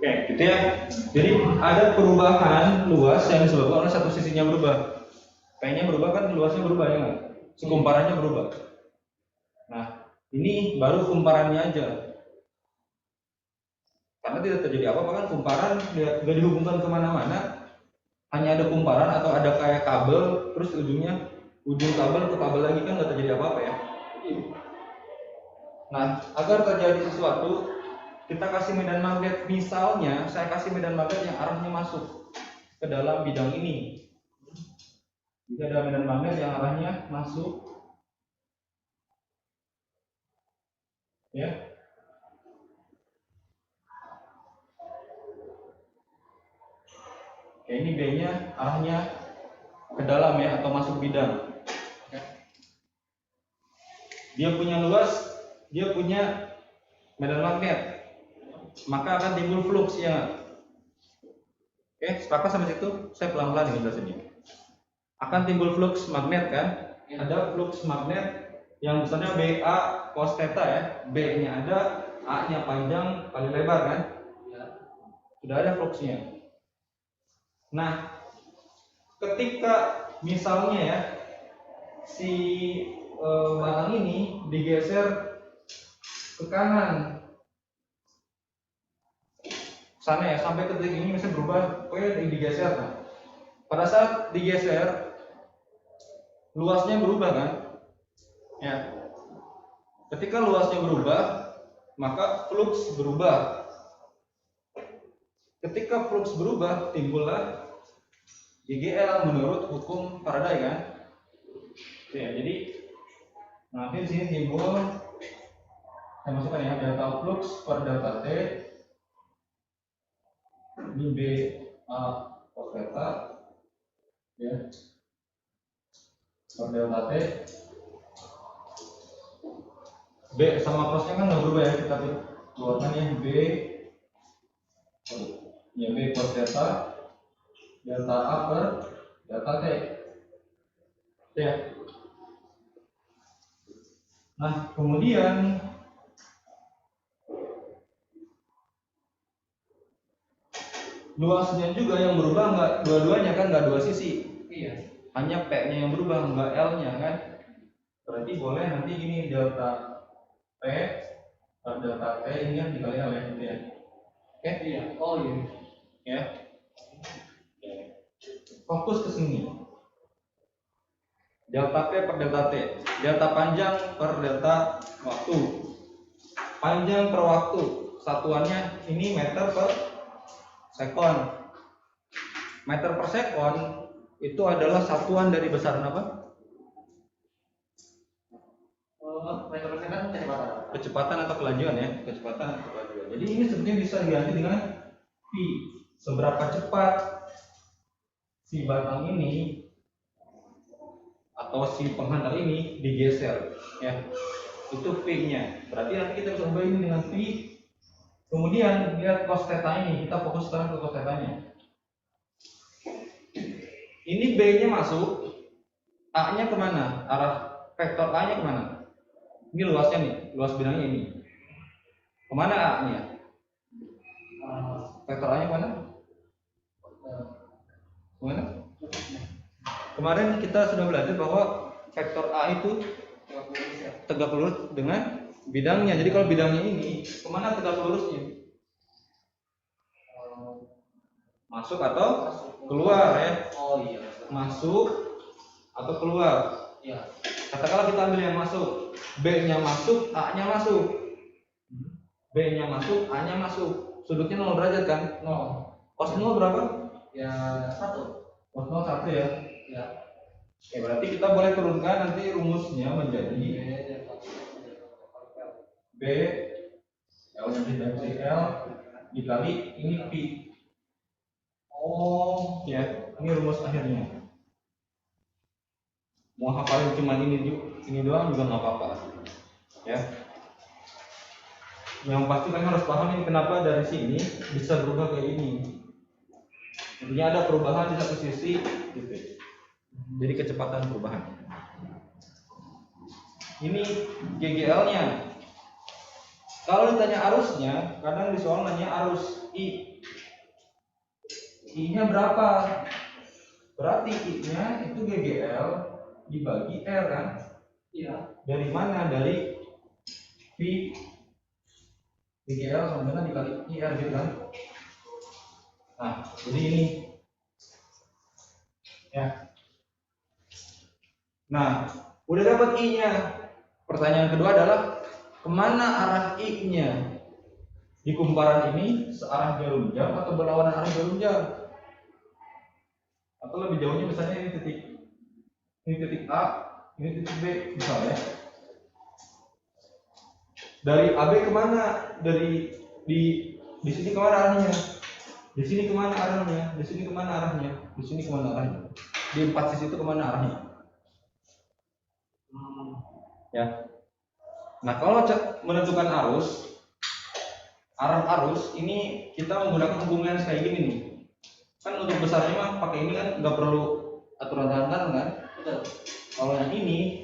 Oke, gitu ya. Jadi ada perubahan luas yang disebabkan oleh satu sisinya berubah. P-nya berubah kan, luasnya berubah ya nggak? Si kumparannya berubah. Nah, ini baru kumparannya aja. Karena tidak terjadi apa-apa kan, kumparan nggak dihubungkan kemana-mana. Hanya ada kumparan atau ada kayak kabel, terus ujung kabel ke kabel lagi kan nggak terjadi apa-apa ya. Nah, agar terjadi sesuatu, kita kasih medan magnet. Misalnya, saya kasih medan magnet yang arahnya masuk ke dalam bidang ini. Jadi ada medan magnet yang arahnya masuk, ya. Oke, ini B-nya arahnya ke dalam ya, atau masuk bidang. Dia punya luas, dia punya medan magnet, maka akan timbul flux ya. Oke, sepakat sampai situ? Saya pelan-pelan nih jelasinnya. Akan timbul flux magnet kan? Ada flux magnet yang besarnya BA cos theta ya. B-nya ada, A-nya panjang kali lebar kan? Sudah ada fluxnya. Nah, ketika misalnya ya si batang ini digeser ke kanan sana ya, sampai ke titik ini misalnya berubah, pokoknya digeser. Nah, pada saat digeser luasnya berubah kan ya. Ketika luasnya berubah, maka flux berubah. Ketika flux berubah, timbullah GGL menurut hukum Faraday kan. Ya, jadi nanti di sini timbul, saya masukkan ya, delta flux per delta T ini B A cos theta ya per delta T. B sama cosnya kan nggak berubah ya, kita keluarkan ya, B ya, B cos theta delta A per delta T ya. Nah, kemudian luasnya juga yang berubah, nggak dua-duanya kan, nggak dua sisi. Iya. Hanya P-nya yang berubah, nggak L-nya kan. Berarti boleh nanti gini, delta P per delta T ini kan dikali L ya, gitu ya. Oke? Iya. Oh iya. Ya. Fokus ke sini. Delta P per delta T. Delta panjang per delta waktu. Panjang per waktu. Satuannya ini meter per sekon. Meter per sekon itu adalah satuan dari besaran apa? Meter per sekon kecepatan atau kelajuan ya, kecepatan atau kelajuan. Jadi ini sebenarnya bisa diganti dengan V. Seberapa cepat si batang ini atau si penghantar ini digeser ya. Itu V-nya. Berarti nanti kita bisa ubah ini dengan V. Kemudian lihat cos theta ini, kita fokus sekarang ke cos theta-nya. Ini B-nya masuk, A-nya kemana? Arah vektor A-nya kemana? Ini luasnya nih, luas bidangnya ini. Kemana A-nya? Vektor A-nya kemana? Kemana? Kemarin kita sudah belajar bahwa vektor A itu tegak lurus dengan bidangnya. Jadi kalau bidangnya ini, kemana tegak lurusnya? Masuk atau keluar ya? Oh iya. Masuk atau keluar? Iya. Katakanlah kita ambil yang masuk. B-nya masuk, A-nya masuk. B-nya masuk, A-nya masuk. Sudutnya 0 derajat kan? 0. Cos 0 berapa? Ya 1. Cos 0 1 ya? Ya. Oke, berarti kita boleh turunkan nanti rumusnya menjadi B L-nya dari L dikali ini Pi. Oh, ya, ini rumus akhirnya. Mau hafalin cuma ini doang juga nggak apa-apa, ya. Yang pasti kalian harus paham ini kenapa dari sini bisa berubah ke ini. Intinya ada perubahan di satu sisi, gitu. Jadi kecepatan perubahan. Ini GGL-nya. Kalau ditanya arusnya, kadang di soal nanya arus I. I-nya berapa? Berarti I-nya itu GGL dibagi R kan? Iya. Dari mana? Dari V GGL sama dengan dikali IR gitu kan? Nah, jadi ini ya. Nah, udah dapat I-nya. Pertanyaan kedua adalah kemana arah I-nya? Di kumparan ini searah jarum jam atau berlawanan arah jarum jam? Atau lebih jauhnya misalnya ini titik A, ini titik B misalnya. Dari AB kemana? Di sini kemana arahnya? Di sini kemana arahnya? Di sini kemana arahnya? Di sini kemana arahnya? Di empat sisi itu kemana arahnya? Ya. Nah, kalau menentukan arah arus ini kita menggunakan hukum lens kayak gini nih. Kan untuk besarnya mah pakai ini kan nggak perlu aturan tangan kan? Betul. Kalau yang ini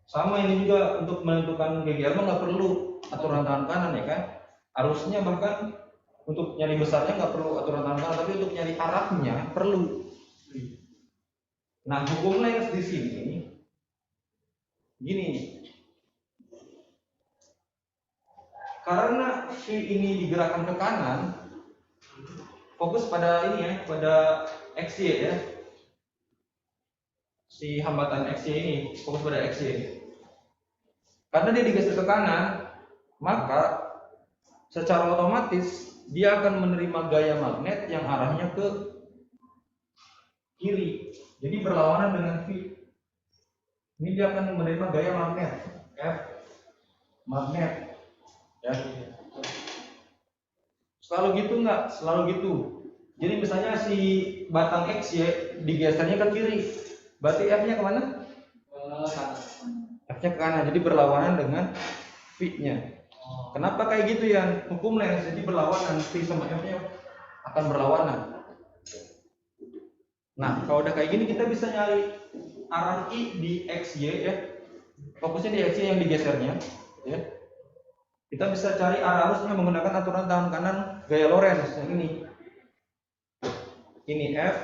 sama, ini juga untuk menentukan GGL mah nggak perlu aturan tangan kanan ya kan? Arusnya bahkan untuk nyari besarnya nggak perlu aturan tangan kanan, tapi untuk nyari arahnya perlu. Nah, hukum lens di sini gini. Karena V ini digerakkan ke kanan, fokus pada ini ya, pada XY ya. Si hambatan XY ini fokus pada XY. Karena dia digeser ke kanan, maka secara otomatis dia akan menerima gaya magnet yang arahnya ke kiri. Jadi berlawanan dengan V. Ini dia akan menerima gaya magnet F magnet. Ya. Selalu gitu nggak? Selalu gitu. Jadi misalnya si batang XY digesernya ke kiri, berarti F-nya kemana? F-nya ke kanan. Jadi berlawanan dengan V-nya. Kenapa kayak gitu ya? Hukum lens, jadi berlawanan, V sama F-nya akan berlawanan. Nah, kalau udah kayak gini kita bisa nyari arah I di XY ya. Fokusnya di XY yang digesernya, ya. Kita bisa cari arah arusnya menggunakan aturan tangan kanan gaya Lorentz yang ini. Ini F,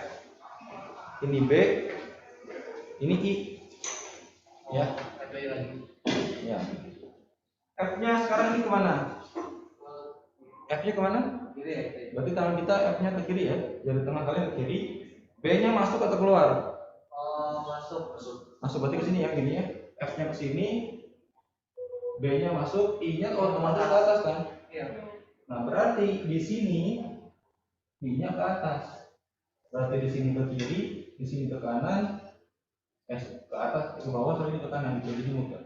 ini B, ini I. Ya. Ya. F-nya sekarang ini kemana? F-nya kemana? Kiri. Berarti tangan kita F-nya ke kiri ya. Jari tengah kalian ke kiri. B-nya masuk atau keluar? Masuk. Masuk berarti ke sini ya, gini ya. F-nya ke sini, B-nya masuk, I-nya otomatis ke atas kan? Iya. Nah, berarti di sini I-nya ke atas. Berarti di sini ke kiri, di sini ke kanan, ke atas, ke bawah, sama ini ke kanan, jadi muter.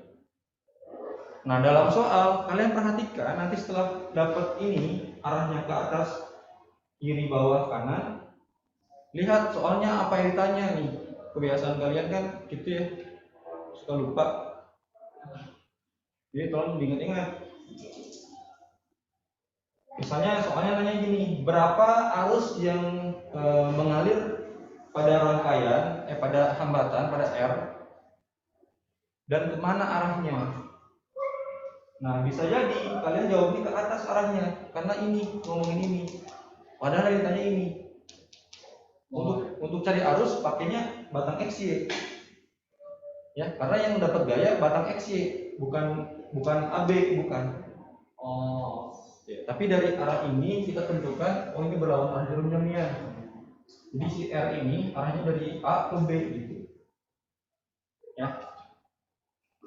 Nah, dalam soal kalian perhatikan nanti setelah dapat ini arahnya ke atas, kiri, bawah, kanan. Lihat soalnya apa yang ditanya nih. Kebiasaan kalian kan gitu ya, suka lupa. Jadi tolong diingat-ingat. Misalnya soalnya nanya gini, berapa arus yang mengalir pada rangkaian, pada hambatan, pada R, dan kemana arahnya? Nah, bisa jadi kalian jawabnya ke atas arahnya, karena ini ngomongin ini. Padahal yang ditanya ini. Untuk cari arus pakainya batang XY. Ya, karena yang dapat gaya batang XY, bukan AB, bukan. Oh. Ya, tapi dari arah ini kita tentukan, oh ini berlawanan arah jarum jamnya. Jadi si R ini arahnya dari A ke B gitu. Ya.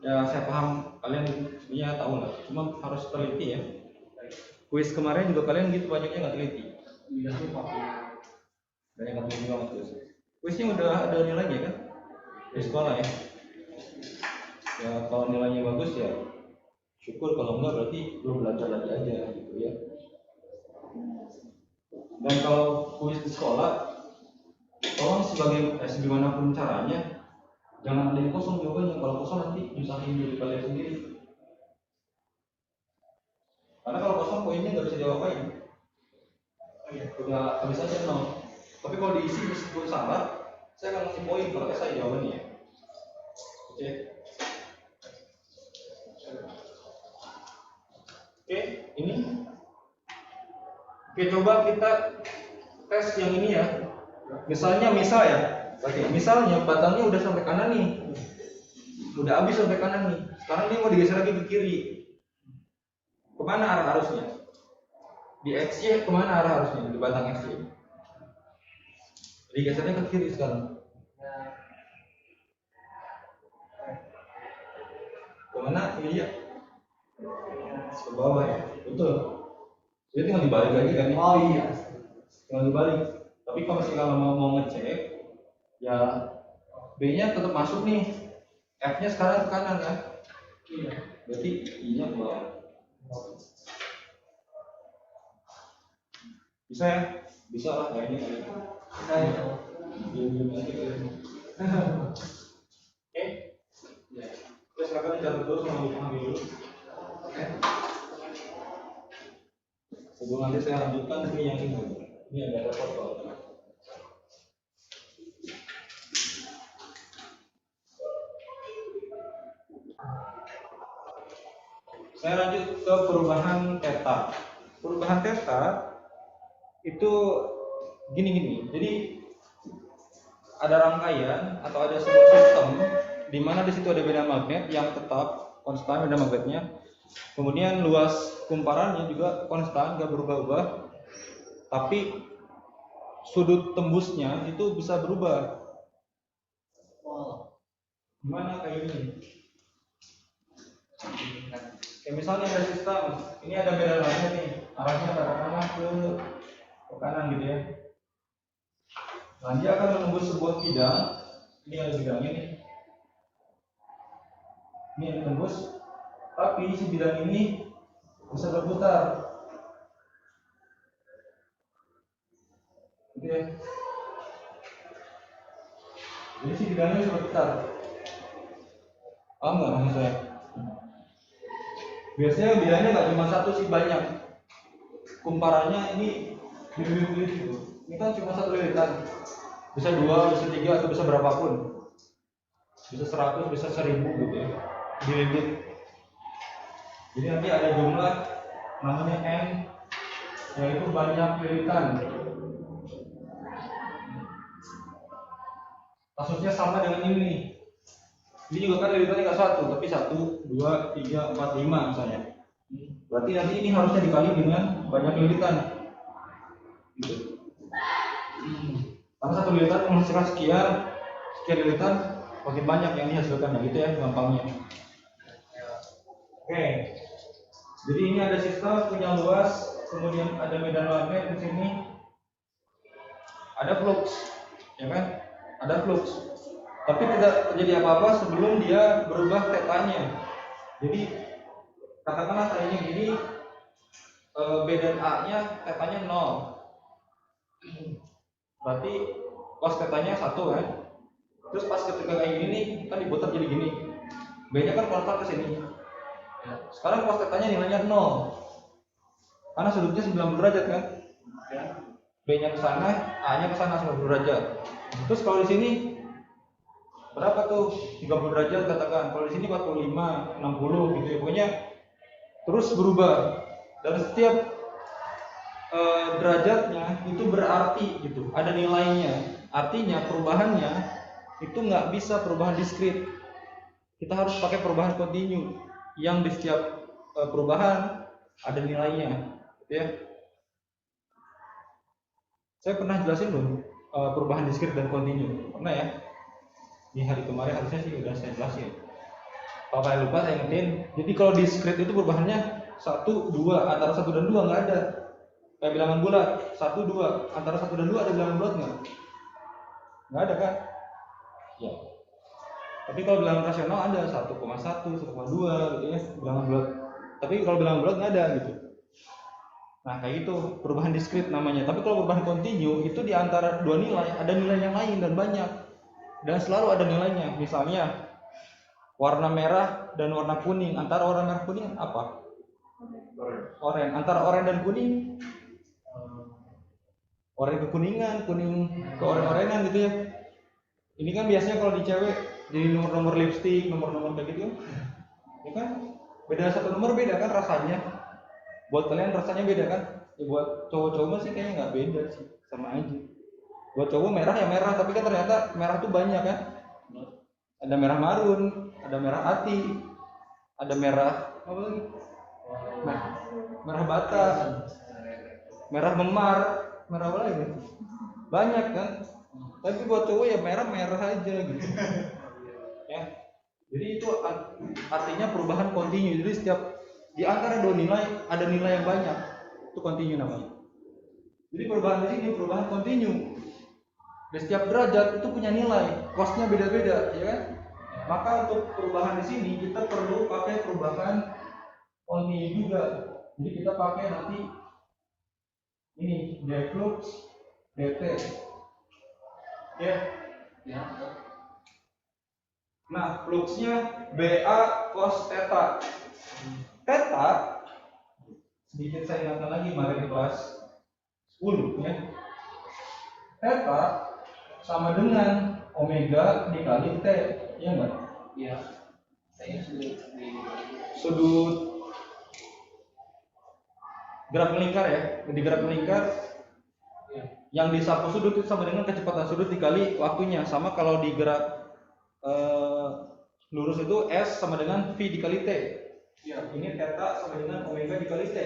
Ya saya paham kalian sebenarnya tahu lah, cuma harus teliti ya. Kuis kemarin juga kalian gitu banyaknya nggak teliti. Banyak nggak teliti banget kuis. Kuisnya udah ada nilainya kan di sekolah ya. Ya kalau nilainya bagus ya syukur, kalau enggak berarti belum belajar lagi aja gitu ya. Dan kalau kuis di sekolah, tolong sebagimanapun caranya jangan ada yang kosong jawabannya. Kalau kosong nanti nyusahin diri kalian sendiri. Karena kalau kosong poinnya nggak bisa diapain. Udah habis aja 0. Tapi kalau diisi meskipun salah, saya akan kasih poin kalau saya jawabannya. Oke. Oke, ini. Oke, coba kita tes yang ini ya. Misalnya misalnya batangnya udah sampai kanan nih. Udah habis sampai kanan nih. Sekarang dia mau digeser lagi ke kiri. Kemana arah arusnya? Di XY kemana arah arusnya? Di batang XY. Digesernya ke kiri sekarang. Kemana? Iya. Ke bawah ya. Betul. Jadi tinggal dibalik lagi kan? Oh iya. Tinggal dibalik. Tapi kalau misalnya mau ngecek, ya B-nya tetap masuk nih. F-nya sekarang ke kanan kan? Iya. Berarti I-nya ke bawah. Bisa ya? Bisa lah kayaknya. Bisa ya. Diam-diam aja kayaknya. Oke. Ya. Terus silakan dicatat dulu sama dipahami dulu. Oke. Sebelum nanti saya lanjutkan ini yang ini. Ini ada foto. Saya lanjut ke perubahan theta. Perubahan theta itu gini. Jadi ada rangkaian atau ada sebuah sistem di mana di situ ada medan magnet yang tetap konstan medan magnetnya. Kemudian luas kumparannya juga konstan, nggak berubah-ubah. Tapi sudut tembusnya itu bisa berubah. Gimana kayak gini? Kayak misalnya ada sistem, ini ada medan magnet nih, arahnya katakanlah ke kanan gitu ya. Nah, dia akan menembus sebuah bidang. Ini ada bidangnya nih. Ini yang ditembus, tapi si bidang ini bisa berputar. Gitu ya. Jadi si bidangnya bisa berputar. Paham nggak maksud saya? Biasanya bidangnya nggak cuma satu sih, banyak. Kumparannya ini lilit-lilit gitu. Ini kan cuma satu lilitan. Bisa 2, bisa 3, atau bisa berapapun. Bisa 100, bisa 1000 gitu ya. Dililit. Jadi nanti ada jumlah namanya N, yaitu banyak lilitan. Kasusnya sama dengan ini nih. Ini juga kan lilitannya nggak 1, tapi 1, 2, 3, 4, 5 misalnya. Berarti nanti ini harusnya dikali dengan banyak lilitan. Gitu. Karena satu lilitan menghasilkan sekian lilitan, makin banyak yang dihasilkan, gitu ya gampangnya. Oke. Jadi ini ada sistem punya luas, kemudian ada medan magnet di sini. Ada flux, ya kan? Ada flux. Tapi tidak terjadi apa-apa sebelum dia berubah tetanya. Jadi katakanlah tadinya gini, B dan A-nya tetanya 0. Berarti cos tetanya 1 kan? Terus pas ketika kayak gini nih, kan diputar jadi gini. B-nya kan konstan ke sini. Sekarang cos tetanya nilainya 0. Karena sudutnya 90 derajat kan? B-nya ke sana, A-nya ke sana 90 derajat. Terus kalau di sini berapa tuh? 30 derajat katakan. Kalau di sini 45, 60 gitu ya. Pokoknya terus berubah. Dan setiap derajatnya itu berarti gitu, ada nilainya. Artinya perubahannya itu nggak bisa perubahan diskrit. Kita harus pakai perubahan kontinu yang di setiap perubahan ada nilainya, gitu ya. Saya pernah jelasin belum perubahan diskrit dan kontinu? Pernah ya? Di hari kemarin harusnya sih udah saya jelasin. Kalau kalian lupa saya ingetin. Jadi kalau diskrit itu perubahannya 1, 2, antara 1 dan 2 nggak ada. Kayak bilangan bulat, 1, 2, antara 1 dan 2 ada bilangan bulat nggak? Nggak ada kan? Ya. Tapi kalau bilangan rasional ada 1,1, 1,2 gitu ya, bilangan bulat. Tapi kalau bilangan bulat nggak ada gitu. Nah kayak gitu, perubahan diskrit namanya. Tapi kalau perubahan kontinu itu di antara dua nilai ada nilai yang lain dan banyak. Dan selalu ada nilainya. Misalnya warna merah dan warna kuning, antara warna merah kuning apa? Oranye. Antara oranye dan kuning, oranye kekuningan, kuning ke oranye-oranyan gitu ya. Ini kan biasanya kalau di cewek jadi nomor-nomor lipstik, nomor-nomor kayak gitu, ya kan? Beda satu nomor beda kan rasanya. Buat kalian rasanya beda kan? Ya, buat cowok-cowok sih kayaknya nggak beda sih, sama aja. Buat cowok merah ya merah, tapi kan ternyata merah tuh banyak kan. Ada merah marun, ada merah hati, ada merah apa lagi? Merah bata, merah memar, merah apa lagi? Banyak kan. Tapi buat cowok ya merah aja gitu. Ya. Jadi itu artinya perubahan kontinu. Jadi setiap di antara dua nilai ada nilai yang banyak. Itu kontinu namanya. Jadi perubahan di sini perubahan kontinu. Di setiap derajat itu punya nilai, costnya beda-beda, ya kan? Maka untuk perubahan di sini kita perlu pakai perubahan kontinu juga. Jadi kita pakai nanti ini deflux dt. Ya. Nah, fluxnya BA cos theta. Theta sedikit saya ingatkan lagi kemarin di kelas 10 ya. Theta sama dengan omega dikali T, ya enggak? Iya. Saya sudut gerak melingkar ya. Di gerak melingkar yang di sapu sudut itu sama dengan kecepatan sudut dikali waktunya. Sama kalau di gerak lurus itu S sama dengan V dikali T. Ya, ini theta sama dengan omega dikali T.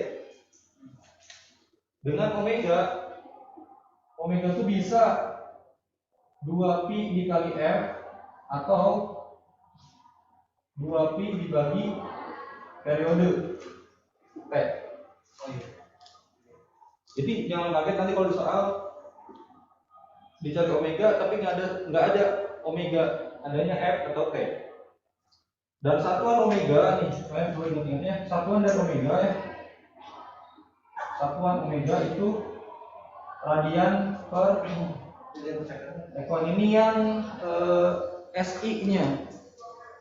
Dengan omega itu bisa 2pi dikali R atau 2pi dibagi periode T. Oh iya. Jadi jangan kaget nanti kalau di soal dicari omega tapi nggak ada omega, adanya R atau T. Dan satuan omega nih, kalian perlu ingat-ingatnya, satuan dari omega ya. Satuan omega itu radian per ini yang SI-nya.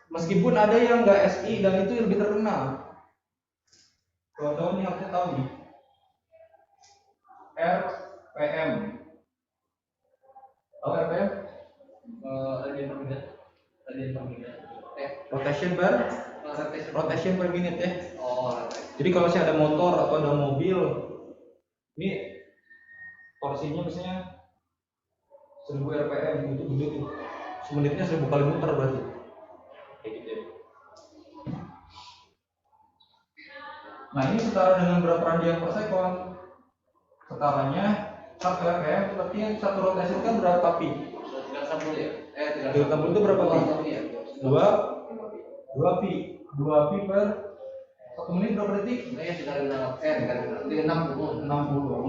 Meskipun ada yang nggak SI dan itu lebih terkenal. Kalau ini harusnya tahu nih. RPM. Tahu RPM? Radian per menit. Rotation per minute ya. Oh. Jadi kalau saya ada motor atau ada mobil, ini torsinya biasanya 1000 rpm itu gede tuh. Semenitnya 1000 kali muter berarti. Kayak gitu ya. Nah ini setara dengan berapa radian per sekon? Setaranya 1 rpm itu berarti yang satu rotasi kan berapa pi? 360 ya? 360 itu berapa pi? 2 pi. 2 pi per 1 menit berapa detik? Saya sekitar 60.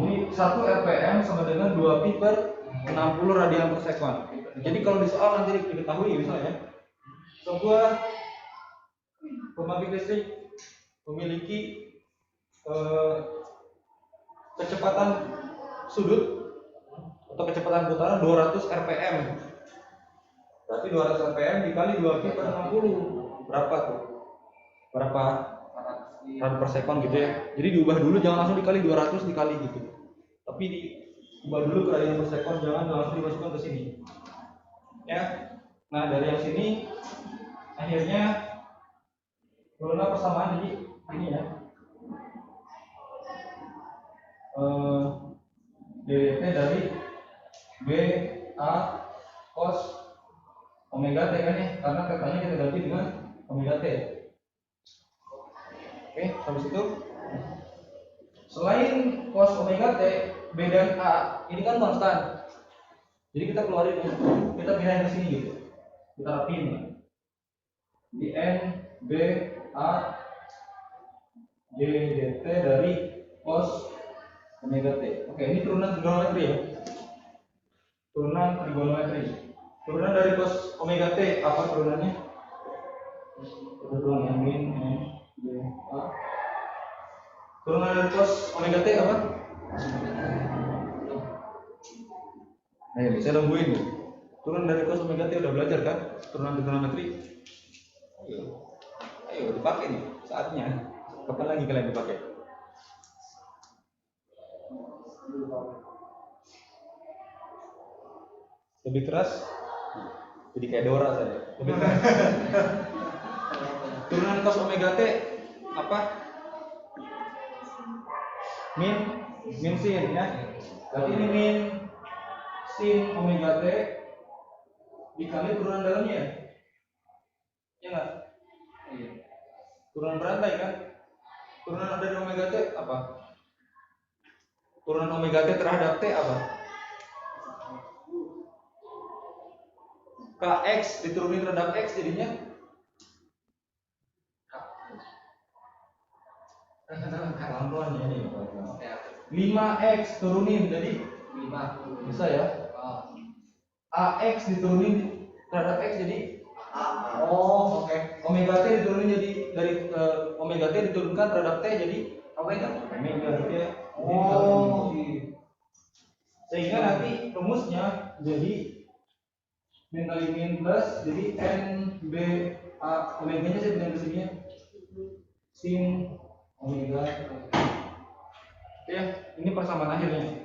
Ini 1 rpm sama dengan 2 pi per 60 radian per sekon. Jadi kalau di soal nanti diketahui misalnya sebuah pembangkit listrik memiliki kecepatan sudut atau kecepatan putaran 200 rpm. Berarti 200 rpm dikali 2 pi per 60 berapa tuh? Berapa radian per sekon gitu ya. Jadi diubah dulu, jangan langsung dikali 200 dikali gitu. Tapi diubah dulu ke radian per sekon, jangan langsung dimasukkan ke sini. Ya. Nah, dari yang sini akhirnya formula persamaan jadi ini ya. ddt dari B A cos omega T kan ya, karena tetanya kita ganti dengan omega T. Oke, sampai situ. Selain cos omega T, B dan A ini kan konstan. Jadi kita keluarin, kita pindahin ke sini gitu. Kita rapiin. Di N B A D dt dari cos omega T. Oke, ini turunan trigonometri ya. Turunan trigonometri. Turunan dari cos omega T apa turunannya? Kita turunan yang min N B A. Turunan dari cos omega T apa? Ayo, saya nungguin nih. Turunan dari cos omega T udah belajar kan? Turunan trigonometri. Ayo dipakai nih saatnya. Kapan lagi kalian dipakai? Lebih keras? Jadi kayak Dora saya. Lebih keras. Turunan cos omega T apa? Min B Min sin ya. Berarti ini min sin omega T dikali turunan dalamnya ya? Ya nggak? Iya. Turunan berantai kan? Turunan dari omega T apa? Turunan omega T terhadap T apa? Kx diturunin terhadap X jadinya? Pelan-pelan ya ini. 5x turunin jadi 5. Bisa ya? AX diturunin terhadap X jadi oh, oke. Omega T diturunin jadi dari omega T diturunkan terhadap T jadi omega gitu ya. Oh, gitu. Sehingga nanti rumusnya jadi min kali min plus jadi n b a omega nya saya pindah ke sini ya. Sin omega. Ya, ini persamaan akhirnya.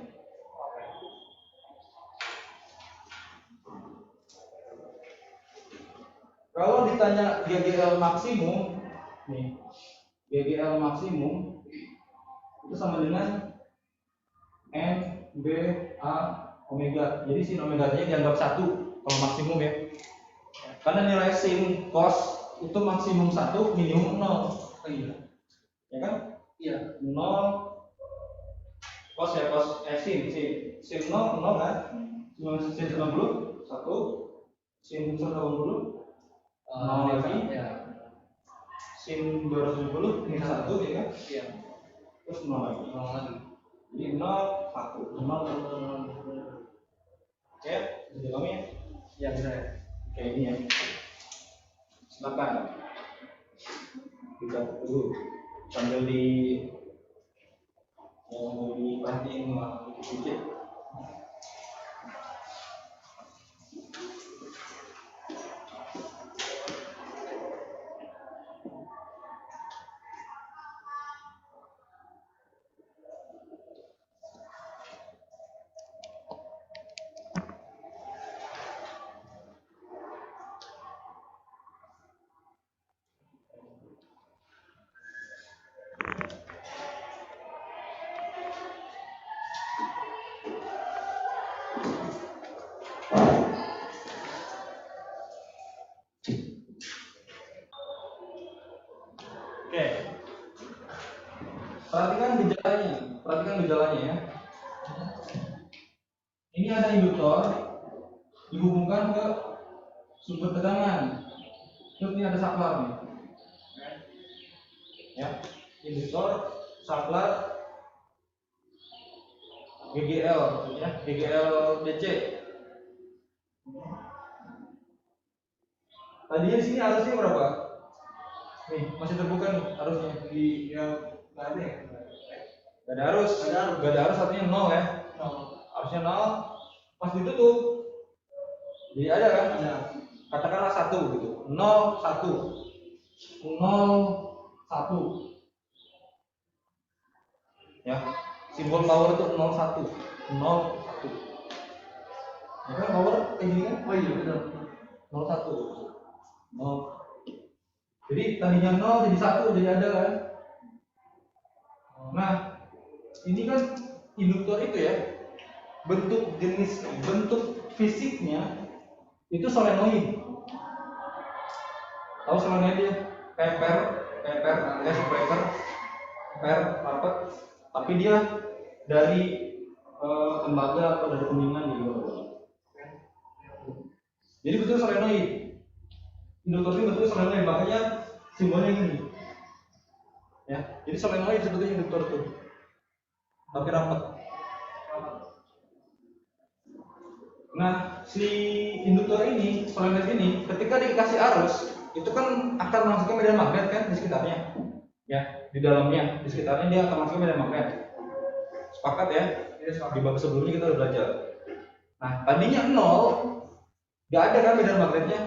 Kalau ditanya GGL maksimum, nih, GGL maksimum itu sama dengan N B A omega. Jadi sin omega-nya dianggap 1 kalau maksimum ya. Karena nilai sin cos itu maksimum 1, minimum 0. Oh iya. Ya kan? Iya. 0 cos ya cos sin 0 kan? Sin 90 1 sin 180 0 lagi ya. Sin 270 min 1 ya kan? Iya. Terus 0 lagi. Jadi 0 1 0 oke, bisa dipahami ya? Iya, bisa ya. Oke, ini ya. Silakan. Kita dulu sambil diperhatiin dikit-dikit. Oke. Perhatikan gejalanya ya. Ini ada induktor dihubungkan ke sumber tegangan. Terus ini ada saklar nih. Ya, induktor, saklar, GGL ya, GGL DC. Tadinya di sini arusnya berapa? Nih, masih terbuka nih arusnya di yang nggak ada ya? Gak ada arus, artinya 0 ya. Arusnya 0, pas ditutup jadi ada kan? Ada. Katakanlah 1 gitu. 0 1 0 1 ya. Simbol power itu 0 1 0 1. Ya kan power kayak gini kan? Oh iya benar. 0 1 0. Jadi tadinya 0 jadi 1 jadi ada kan? Nah, ini kan induktor itu ya. Bentuk fisiknya itu solenoid. Tahu solenoid ya? Paper, rapat. Tapi dia dari tembaga atau dari kuningan gitu. Jadi betul solenoid. Induktor ini betul solenoid, makanya simbolnya ini. Ya, jadi solenoid sebetulnya induktor itu. Tapi rapat. Nah, si induktor ini, solenoid ini, ketika dikasih arus, itu kan akan menghasilkan medan magnet kan di sekitarnya. Ya, di dalamnya, di sekitarnya dia akan menghasilkan medan magnet. Sepakat ya? Di bab sebelumnya kita udah belajar. Nah, tadinya 0, nggak ada kan medan magnetnya.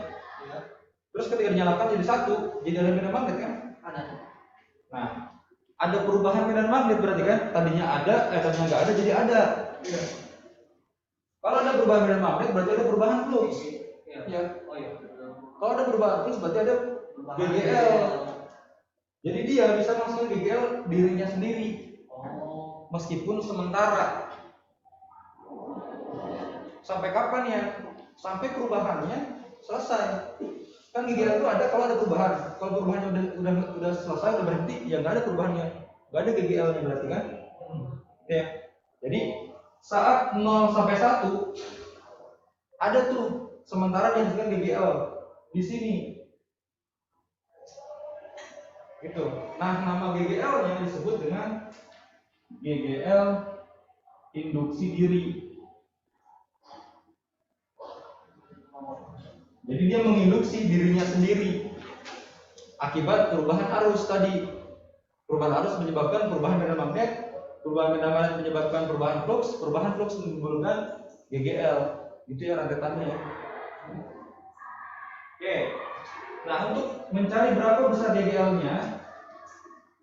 Terus ketika dinyalakan jadi 1, jadi ada medan magnet kan? Ada. Nah, ada perubahan medan magnet berarti kan? Tadinya ada, tadinya nggak ada jadi ada. Iya. Kalau ada perubahan medan magnet berarti ada perubahan flux. Ya. Oh iya. Kalau ada perubahan flux berarti ada GGL. Jadi dia bisa menghasilkan GGL dirinya sendiri. Oh. meskipun sementara. Sampai kapan ya? Sampai perubahannya selesai. Kan GGL itu ada kalau ada perubahan. Kalau perubahannya udah selesai, udah berhenti, ya nggak ada perubahannya, nggak ada GGL-nya berarti kan? Ya. Jadi saat 0 sampai 1 ada tuh sementara dihasilkan GGL di sini. Gitu. Nah, nama GGL-nya disebut dengan GGL induksi diri. Jadi dia menginduksi dirinya sendiri akibat perubahan arus tadi. Perubahan arus menyebabkan perubahan medan magnet, perubahan medan magnet menyebabkan perubahan flux menimbulkan GGL. Itu ya rentetannya. Oke. Nah, untuk mencari berapa besar GGL-nya,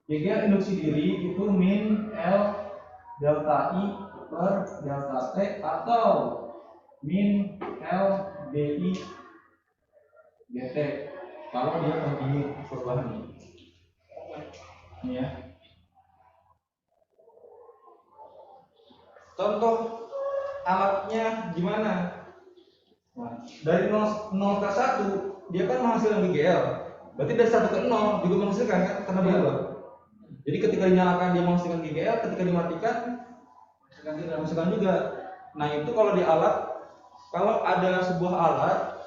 GGL induksi diri itu min L delta I per delta T atau min L DI dt kalau dia kontinu perubahannya. Ini ya. Contoh alatnya gimana? Nah, dari 0 ke 1 dia kan menghasilkan GGL. Berarti dari 1 ke 0 juga menghasilkan kan karena berubah. Jadi ketika dinyalakan dia menghasilkan GGL, ketika dimatikan menghasilkan juga. Nah, itu kalau di alat, kalau ada sebuah alat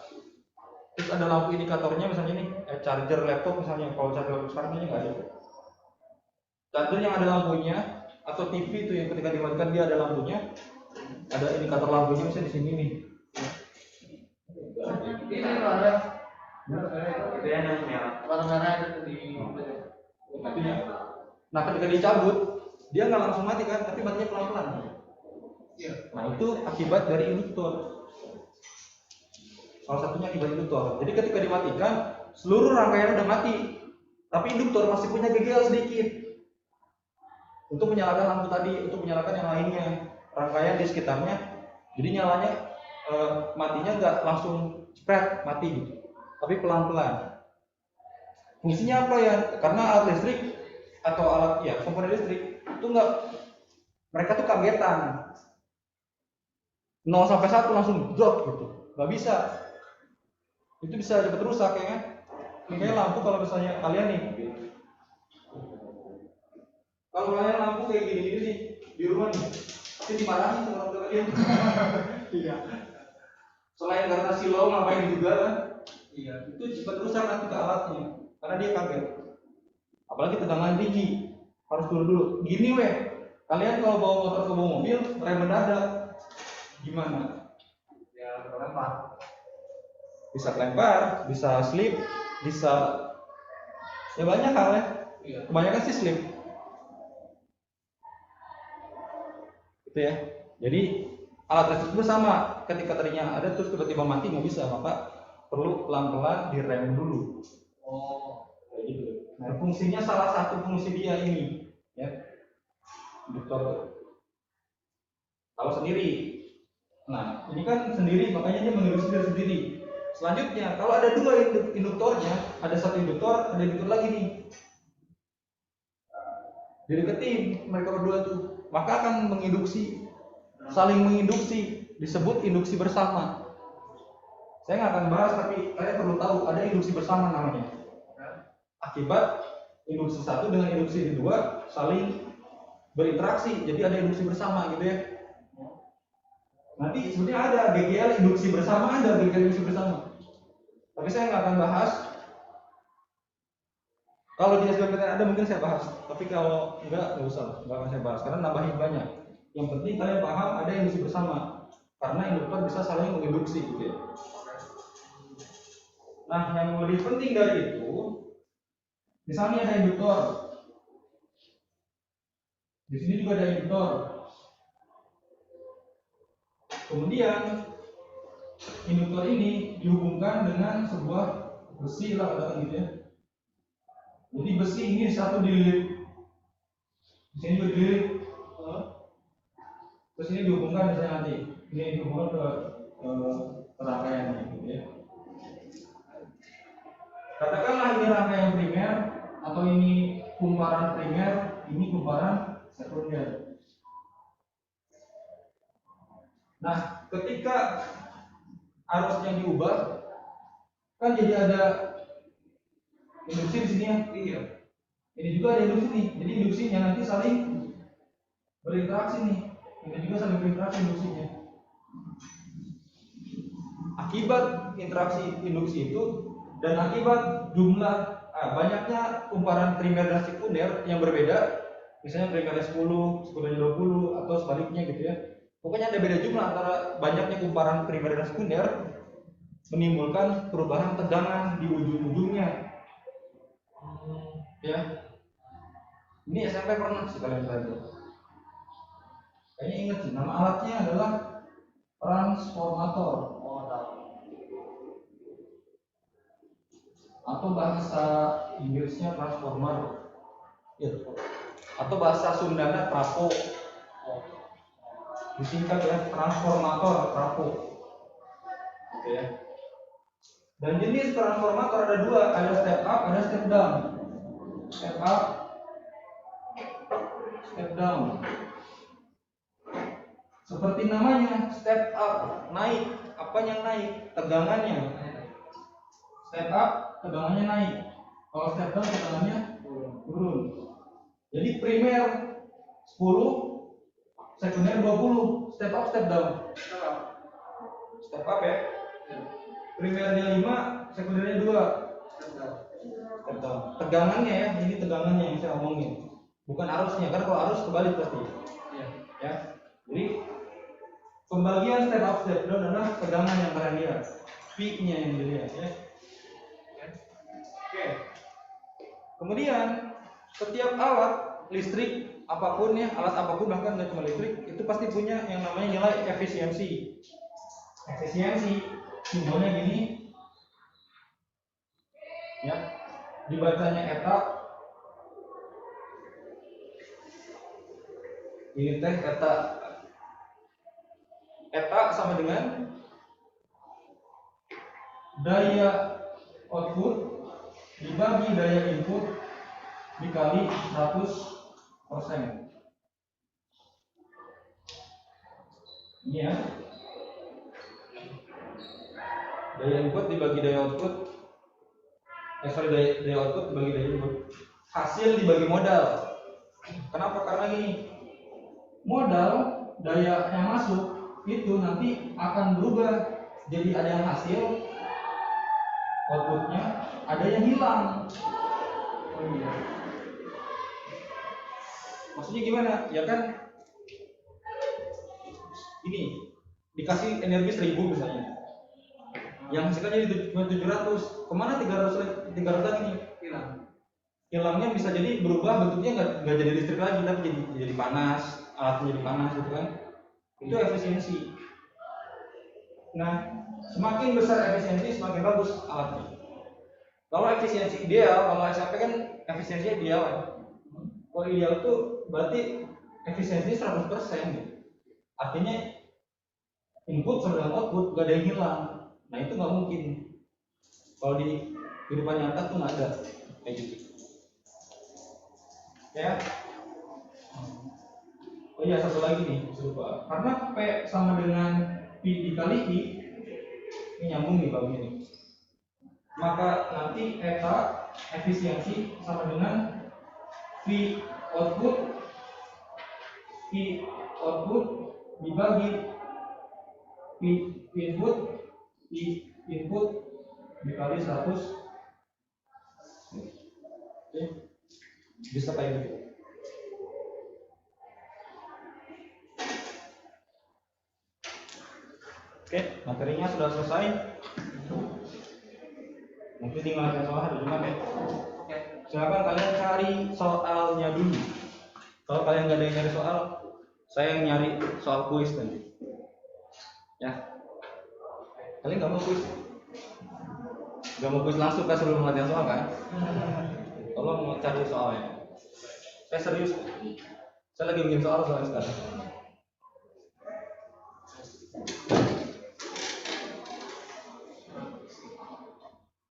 terus ada lampu indikatornya misalnya nih, charger laptop misalnya, kalau charger laptop sekarang ini nggak ada. Charger yang ada lampunya atau TV itu yang ketika dimatikan dia ada lampunya, ada indikator lampunya misalnya di sini nih. Ini ada itu yang nyala. Warna merah itu di Nah, ketika dicabut dia nggak langsung mati kan, tapi matinya pelan-pelan. Iya. Nah, itu akibat dari induktor. Salah satunya akibat induktor. Jadi ketika dimatikan seluruh rangkaian udah mati, tapi induktor masih punya GGL sedikit untuk menyalakan lampu tadi, untuk menyalakan yang lainnya, rangkaian di sekitarnya. Jadi nyalanya matinya nggak langsung spread mati gitu, tapi pelan-pelan. Fungsinya apa ya? Karena alat listrik atau alat ya komponen listrik itu nggak, mereka tuh kagetan 0 sampai 1 langsung drop gitu, nggak bisa. Itu bisa cepat rusak ya kan? Kayak lampu kalau misalnya kalian nih, kalau kalian lampu kayak gini-gini nih di rumah nih, pasti dimarahin sama orang tua kalian. Iya. Selain karena silau ngapain juga kan? Iya. Itu cepat rusak nanti ke alatnya, karena dia kaget. Apalagi tegangan tinggi, harus turun dulu. Gini weh, kalian kalau bawa motor ke bawah mobil, rem mendadak, gimana? ya terlempar. Bisa kelempar, bisa slip, bisa ya banyak hal ya. Iya. Kebanyakan sih slip. Gitu ya. Jadi alat listrik itu sama, ketika tadinya ada terus tiba-tiba mati nggak bisa, maka perlu pelan-pelan direm dulu. Oh, Kayak gitu. Nah, fungsinya salah satu fungsi dia ini, ya. Induktor. Kalau sendiri. Nah, ini kan sendiri, makanya dia menginduksi diri sendiri. Selanjutnya, kalau ada dua induktornya, ada satu induktor, ada induktor lagi nih. Dideketin mereka berdua tuh, maka akan menginduksi, saling menginduksi, disebut induksi bersama. Saya nggak akan bahas, tapi kalian perlu tahu ada induksi bersama namanya. Akibat induksi satu dengan induksi kedua saling berinteraksi, jadi ada induksi bersama gitu ya. Nanti sebenarnya ada GGL induksi bersama, ada GGL induksi bersama. Tapi saya nggak akan bahas. Kalau di SBMPTN ada mungkin saya bahas, tapi kalau nggak usah, nggak akan saya bahas karena nambahin banyak. Yang penting kalian paham ada induksi bersama, karena induktor bisa saling menginduksi gitu ya. Nah, yang lebih penting dari itu, misalnya ada induktor, di sini juga ada induktor. Kemudian induktor ini dihubungkan dengan sebuah besi lah katakan gitu ya. Jadi besi ini satu dililit, di sini juga dililit, terus ini dihubungkan misalnya nanti, ini dihubungkan ke rangkaian gitu ya. Katakanlah ini rangkaian primer atau ini kumparan primer, ini kumparan sekunder. Nah, ketika arusnya diubah, kan jadi ada induksi di sini ya. Iya. Ini juga ada induksi nih. Jadi induksinya nanti saling berinteraksi nih. Ini juga saling berinteraksi induksinya. Akibat interaksi induksi itu dan akibat jumlah banyaknya kumparan primer dan sekunder yang berbeda, misalnya primernya 10, sekundernya 20 atau sebaliknya gitu ya. Pokoknya ada beda jumlah antara banyaknya kumparan primer dan sekunder menimbulkan perubahan tegangan di ujung-ujungnya. Ya. Ini SMP pernah sih kalian belajar. Kayaknya ingat sih, nama alatnya adalah transformator. Atau bahasa Inggrisnya transformer. Ya, atau bahasa Sundanya trafo. Disingkat ya, transformator, trafo. Oke ya. Dan jenis transformator ada dua, ada step up, ada step down. Step up, step down. Seperti namanya, step up, naik. Apanya naik? Tegangannya. Step up, tegangannya naik. Kalau step down, tegangannya turun. Jadi primer 10, sekunder 20. Step up, step down. Step up ya. Primernya 5, sekundernya 2. Step down. Tegangannya ya, ini tegangannya yang saya omongin. Bukan arusnya, karena kalau arus kebalik pasti. Ya. Jadi pembagian step up, step down adalah tegangan yang kalian lihat. P-nya yang dilihat ya. Oke. Kemudian setiap alat listrik apapun ya, alat apapun bahkan nggak cuma listrik, itu pasti punya yang namanya nilai efisiensi. Efisiensi simbolnya gini. Ya. Dibacanya eta. Ini teh eta. Eta sama dengan daya output dibagi daya input dikali 100%. Ini ya. Daya input dibagi daya output. Daya output dibagi daya input. Hasil dibagi modal. Kenapa? Karena gini. Modal daya yang masuk itu nanti akan berubah jadi ada yang hasil outputnya, ada yang hilang. Oh iya. Maksudnya gimana? Ya kan ini dikasih energi 1000 misalnya, yang hasilnya jadi cuma 700, kemana 300 lagi hilang? Hilangnya bisa jadi berubah bentuknya, nggak jadi listrik lagi tapi jadi panas, alatnya jadi panas gitu kan. Itu efisiensi. Nah, semakin besar efisiensi semakin bagus alatnya. Kalau efisiensi ideal, kalau SMP kan efisiensinya ideal. Kalau ideal itu berarti efisiensi 100% gitu. Artinya input sama dengan output gak ada yang hilang. Nah itu nggak mungkin. Kalau di kehidupan nyata tuh nggak ada kayak gitu. Ya. Oh iya, satu lagi nih, lupa. Karena P sama dengan P dikali I, ini nyambung nih bagian ini. Maka nanti eta efisiensi sama dengan V output dibagi P input dikali 100. Oke. Bisa kayak gitu. Oke, materinya sudah selesai. Mungkin tinggal ada soal hari Jumat ya. Oke. Silakan kalian cari soalnya dulu. Kalau kalian nggak ada yang nyari soal, saya yang nyari soal kuis nanti. Ya. Kalian nggak mau kuis? Nggak mau kuis langsung kan sebelum latihan soal kan? Tolong cari soalnya. Saya serius. Saya lagi bikin soal soalnya sekarang.